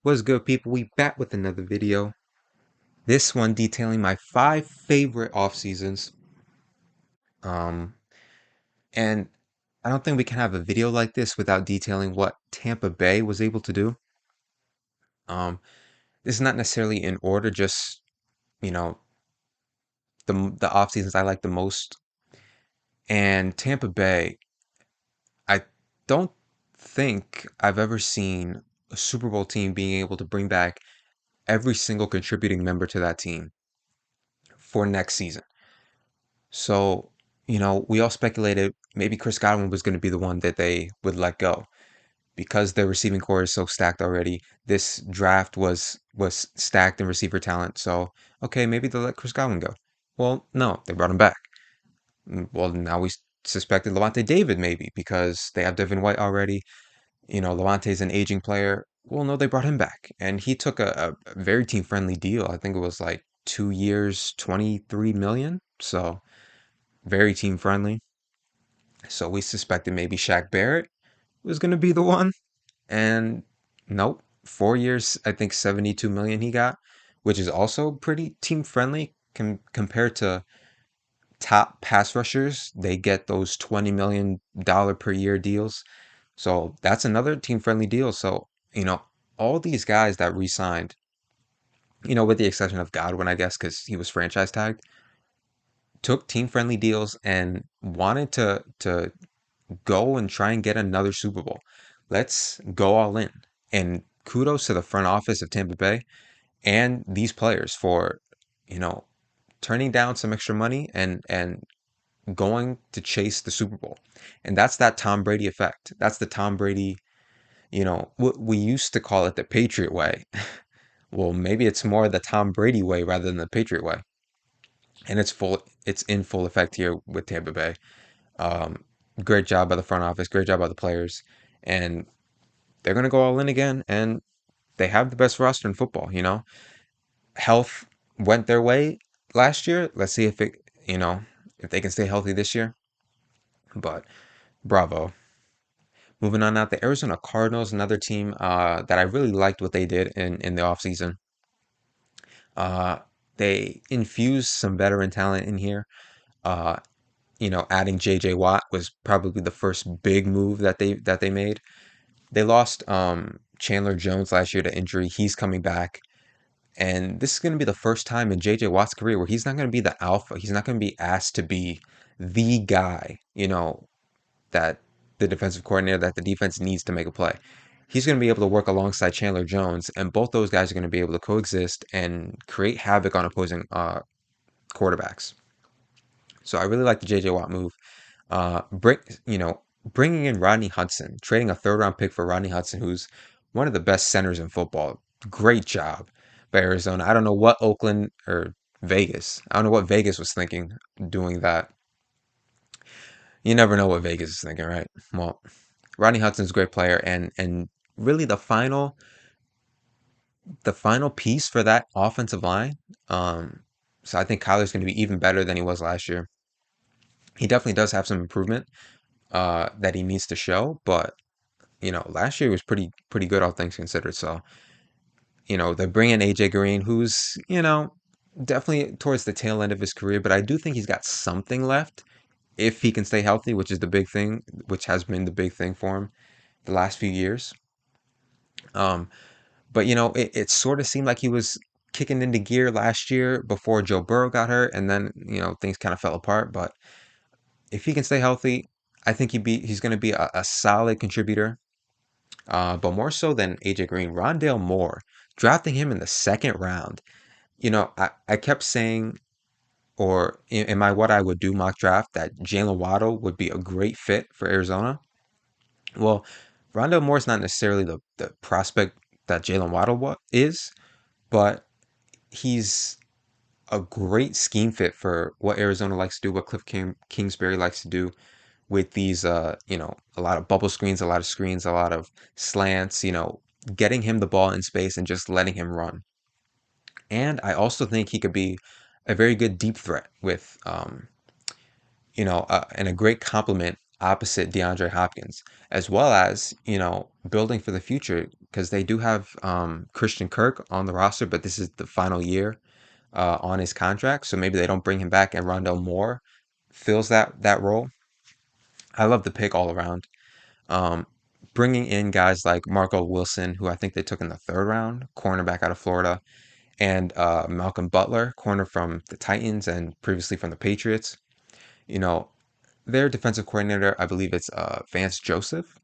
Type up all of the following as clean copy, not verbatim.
What's good, people? We back with another video. This one detailing my 5 favorite off seasons. Um, and I don't think we can have a video like this without detailing what Tampa Bay was able to do. Um, this is not necessarily in order, just you know the off seasons I like the most. And Tampa Bay, I don't think I've ever seen a Super Bowl team being able to bring back every single contributing member to that team for next season. So, we all speculated maybe Chris Godwin was going to be the one that they would let go because their receiving core is so stacked already. This draft was stacked in receiver talent. So, okay, maybe they'll let Chris Godwin go. Well, no, they brought him back. Well, now we suspected Levante David maybe because they have Devin White already. Levante's an aging player. Well, no, they brought him back, and he took a very team-friendly deal. I think it was like 2 years, 23 million. So very team friendly. So we suspected maybe Shaq Barrett was going to be the one. And nope, 4 years, I think 72 million he got, which is also pretty team friendly compared to top pass rushers. They get those $20 million per year deals. So that's another team friendly deal. So, all these guys that re signed, with the exception of Godwin, I guess, because he was franchise tagged, took team friendly deals and wanted to go and try and get another Super Bowl. Let's go all in. And kudos to the front office of Tampa Bay and these players for, you know, turning down some extra money and going to chase the Super Bowl. And that's that Tom Brady effect. That's the Tom Brady, we used to call it the Patriot way. Well, maybe it's more the Tom Brady way rather than the Patriot way. And it's in full effect here with Tampa Bay. Um, Great job by the front office, great job by the players. And they're going to go all in again, and they have the best roster in football. Health went their way last year. Let's see if they can stay healthy this year. But bravo. Moving on now, the Arizona Cardinals, another team that I really liked what they did in the offseason. Uh, they infused some veteran talent in here. Uh, adding J.J. Watt was probably the first big move that they made. They lost Chandler Jones last year to injury. He's coming back. And this is going to be the first time in J.J. Watt's career where he's not going to be the alpha. He's not going to be asked to be the guy, that the defensive coordinator, that the defense needs to make a play. He's going to be able to work alongside Chandler Jones, and both those guys are going to be able to coexist and create havoc on opposing quarterbacks. So I really like the J.J. Watt move. Bring bringing in Rodney Hudson, trading a third round pick for Rodney Hudson, who's one of the best centers in football. Great job by Arizona. I don't know what Oakland or Vegas. I don't know what Vegas was thinking doing that. You never know what Vegas is thinking, right? Well, Rodney Hudson's a great player, and really the final piece for that offensive line. Um, so I think Kyler's going to be even better than he was last year. He definitely does have some improvement that he needs to show, but last year was pretty good all things considered. So, they bring in AJ Green, who's, definitely towards the tail end of his career, but I do think he's got something left if he can stay healthy, which is the big thing, which has been the big thing for him the last few years. Um, but it sort of seemed like he was kicking into gear last year before Joe Burrow got hurt, and then, things kind of fell apart. But if he can stay healthy, I think he's going to be a solid contributor. But more so than AJ Green, Rondale Moore, drafting him in the second round. I kept saying, or in my what I would do mock draft, that Jalen Waddle would be a great fit for Arizona. Well, Rondale Moore's not necessarily the prospect that Jalen Waddle is, but he's a great scheme fit for what Arizona likes to do, what Kingsbury likes to do with these, a lot of bubble screens, a lot of screens, a lot of slants, getting him the ball in space and just letting him run. And I also think he could be a very good deep threat with, and a great complement opposite DeAndre Hopkins, as well as, building for the future because they do have Christian Kirk on the roster, but this is the final year on his contract, so maybe they don't bring him back and Rondell Moore fills that role. I love the pick all around. Um, Bringing in guys like Marco Wilson, who I think they took in the third round, cornerback out of Florida, and Malcolm Butler, corner from the Titans and previously from the Patriots. You know, their defensive coordinator, I believe it's Vance Joseph.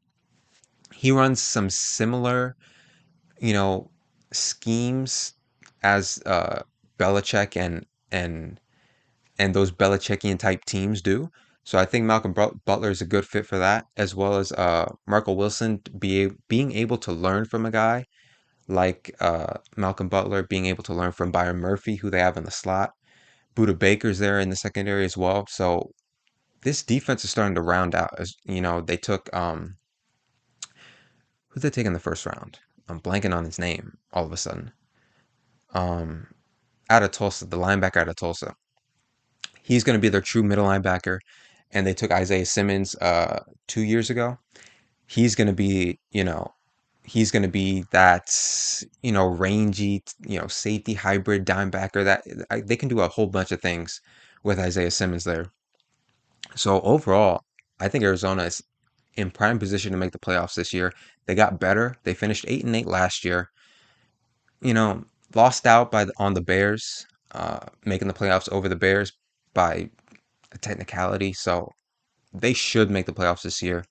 He runs some similar, you know, schemes as Belichick and those Belichickian type teams do. So I think Malcolm Butler is a good fit for that, as well as Marco Wilson being able to learn from a guy like Malcolm Butler, being able to learn from Byron Murphy, who they have in the slot. Buda Baker's there in the secondary as well. So this defense is starting to round out. As they took who did they take in the first round? I'm blanking on his name all of a sudden. Um, Out of Tulsa, the linebacker out of Tulsa. He's going to be their true middle linebacker. And they took Isaiah Simmons 2 years ago. He's going to be, he's going to be that, rangy, safety hybrid dime backer that they can do a whole bunch of things with Isaiah Simmons there. So overall, I think Arizona is in prime position to make the playoffs this year. They got better. They finished 8-8 last year. You know, Lost out on the Bears, making the playoffs over the Bears by a technicality. So they should make the playoffs this year.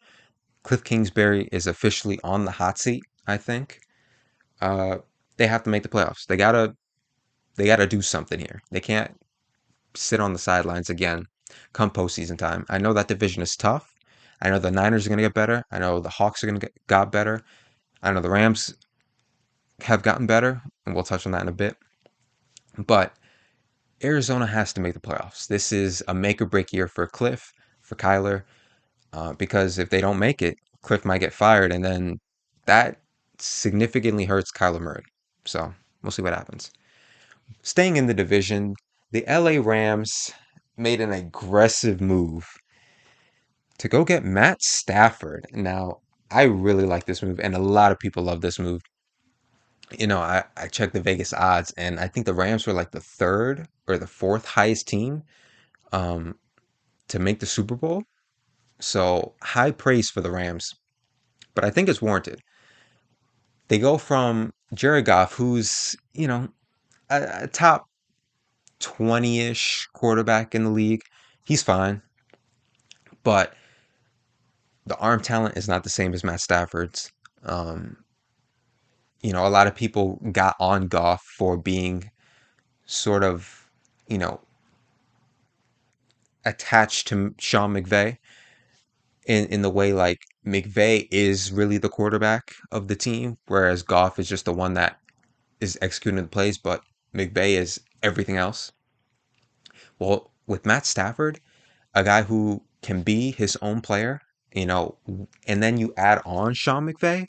Cliff Kingsbury is officially on the hot seat, I think. Uh, they have to make the playoffs. They gotta do something here. They can't sit on the sidelines again come postseason time. I know that division is tough. I know the Niners are gonna get better. I know the Hawks are gonna get got better. I know the Rams have gotten better, and we'll touch on that in a bit. But Arizona has to make the playoffs. This is a make or break year for Cliff, for Kyler, because if they don't make it, Cliff might get fired, and then that significantly hurts Kyler Murray. So we'll see what happens. Staying in the division, the LA Rams made an aggressive move to go get Matt Stafford. Now, I really like this move, and a lot of people love this move. I checked the Vegas odds, and I think the Rams were like the third or the fourth highest team um, to make the Super Bowl. So high praise for the Rams, but I think it's warranted. They go from Jared Goff, who's, a top 20-ish quarterback in the league. He's fine, but the arm talent is not the same as Matt Stafford's. Um, a lot of people got on Goff for being sort of, you know, attached to Sean McVay in the way like McVay is really the quarterback of the team, whereas Goff is just the one that is executing the plays, but McVay is everything else. Well, with Matt Stafford, a guy who can be his own player, and then you add on Sean McVay,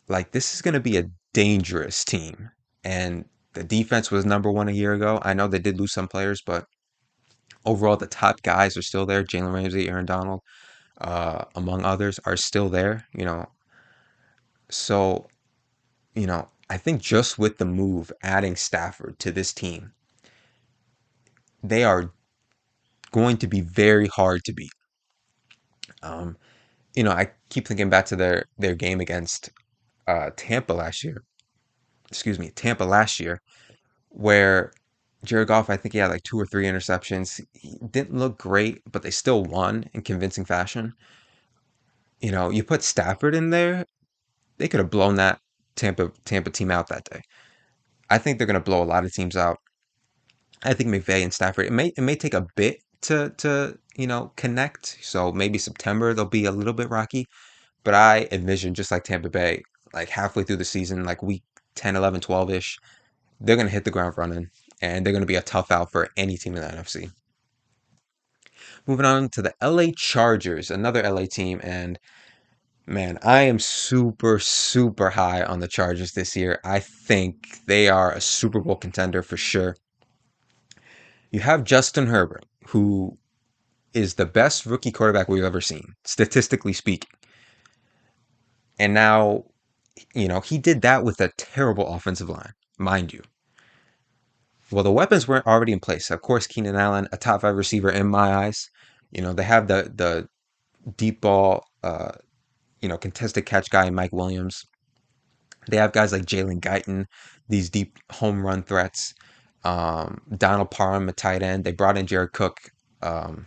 like this is going to be a dangerous team. And the defense was number one a year ago. I know they did lose some players, but overall, the top guys are still there. Jalen Ramsey, Aaron Donald, among others, are still there. So I think just with the move, adding Stafford to this team, they are going to be very hard to beat. Um, I keep thinking back to their game against Tampa last year. Excuse me, Tampa last year, where Jared Goff, I think he had like two or three interceptions. He didn't look great, but they still won in convincing fashion. You put Stafford in there, they could have blown that Tampa team out that day. I think they're going to blow a lot of teams out. I think McVay and Stafford. It may take a bit to connect. So maybe September they'll be a little bit rocky. But I envision just like Tampa Bay, like halfway through the season, like week 10, 11, 12 ish, they're going to hit the ground running, and they're going to be a tough out for any team in the NFC. Moving on to the LA Chargers, another LA team, and man, I am super, super high on the Chargers this year. I think they are a Super Bowl contender for sure. You have Justin Herbert, who is the best rookie quarterback we've ever seen, statistically speaking. And now, he did that with a terrible offensive line, mind you. Well, the weapons weren't already in place. Of course, Keenan Allen, a top 5 receiver in my eyes. They have the deep ball, contested catch guy, Mike Williams. They have guys like Jalen Guyton, these deep home run threats. Donald Parham, a tight end. They brought in Jared Cook. Um,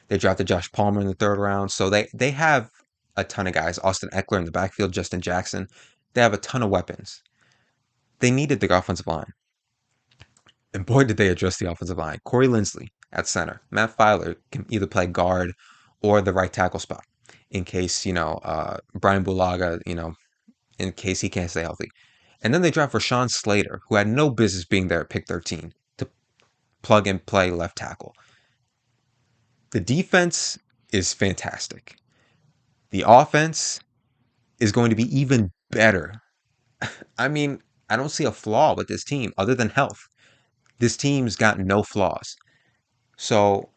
they drafted Josh Palmer in the 3rd round. So they have a ton of guys. Austin Eckler in the backfield, Justin Jackson. They have a ton of weapons. They needed the offensive line. And boy, did they address the offensive line. Corey Linsley at center. Matt Filer can either play guard or the right tackle spot in case, Brian Bulaga, in case he can't stay healthy. And then they draft Rashawn Slater, who had no business being there at pick 13, to plug and play left tackle. The defense is fantastic. The offense is going to be even better. I mean, I don't see a flaw with this team other than health. This team's got no flaws. So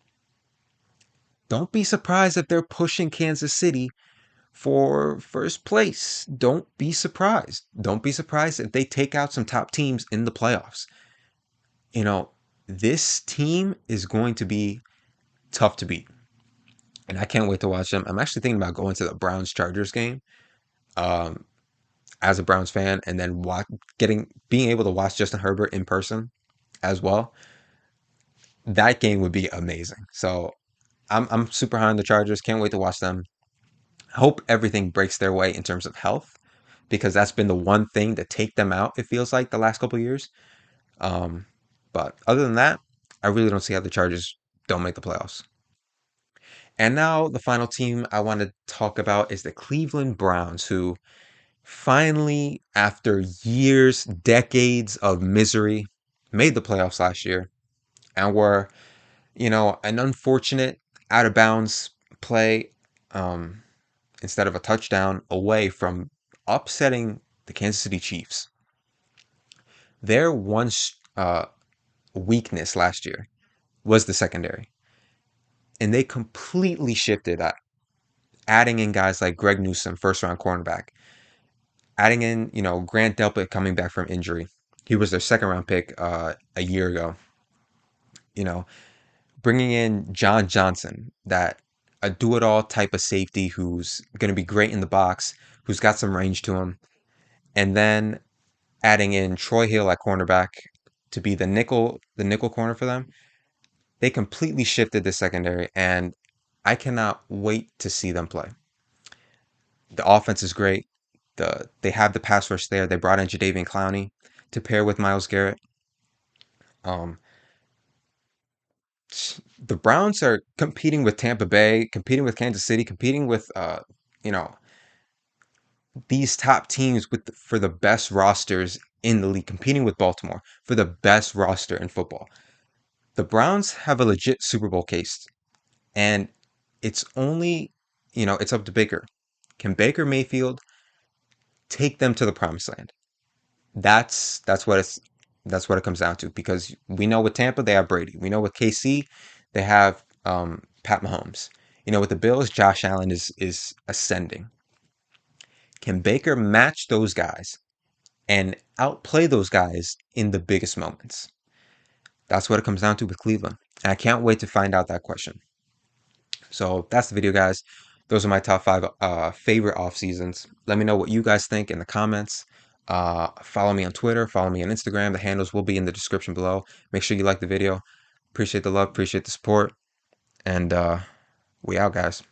don't be surprised if they're pushing Kansas City for first place. Don't be surprised. Don't be surprised if they take out some top teams in the playoffs. You know, this team is going to be tough to beat. And I can't wait to watch them. I'm actually thinking about going to the Browns Chargers game um, as a Browns fan, and then being able to watch Justin Herbert in person as well. That game would be amazing. So I'm super high on the Chargers. Can't wait to watch them. Hope everything breaks their way in terms of health, because that's been the one thing to take them out. It feels like the last couple of years. Um, but other than that, I really don't see how the Chargers don't make the playoffs. And now the final team I want to talk about is the Cleveland Browns, who finally, after years, decades of misery, made the playoffs last year and were, an unfortunate out of bounds play um, instead of a touchdown away from upsetting the Kansas City Chiefs. Their one weakness last year was the secondary, and they completely shifted that, adding in guys like Greg Newsome, 1st round cornerback, adding in, Grant Delpit coming back from injury. He was their 2nd round pick a year ago. You know, bringing in John Johnson, that a do-it-all type of safety who's going to be great in the box, who's got some range to him, and then adding in Troy Hill at cornerback to be the nickel corner for them. They completely shifted the secondary, and I cannot wait to see them play. The offense is great. They have the pass rush there. They brought in Jadeveon Clowney to pair with Myles Garrett. Um, the Browns are competing with Tampa Bay, competing with Kansas City, competing with you know these top teams for the best rosters in the league, competing with Baltimore for the best roster in football. The Browns have a legit Super Bowl case, and it's only it's up to Baker. Can Baker Mayfield take them to the promised land? That's what it comes down to, because we know with Tampa they have Brady. We know with KC they have Pat Mahomes. With the Bills, Josh Allen is ascending. Can Baker match those guys and outplay those guys in the biggest moments? That's what it comes down to with Cleveland. And I can't wait to find out that question. So that's the video, guys. Those are my top 5 favorite off seasons. Let me know what you guys think in the comments. Follow me on Twitter. Follow me on Instagram. The handles will be in the description below. Make sure you like the video. Appreciate the love. Appreciate the support. And we out, guys.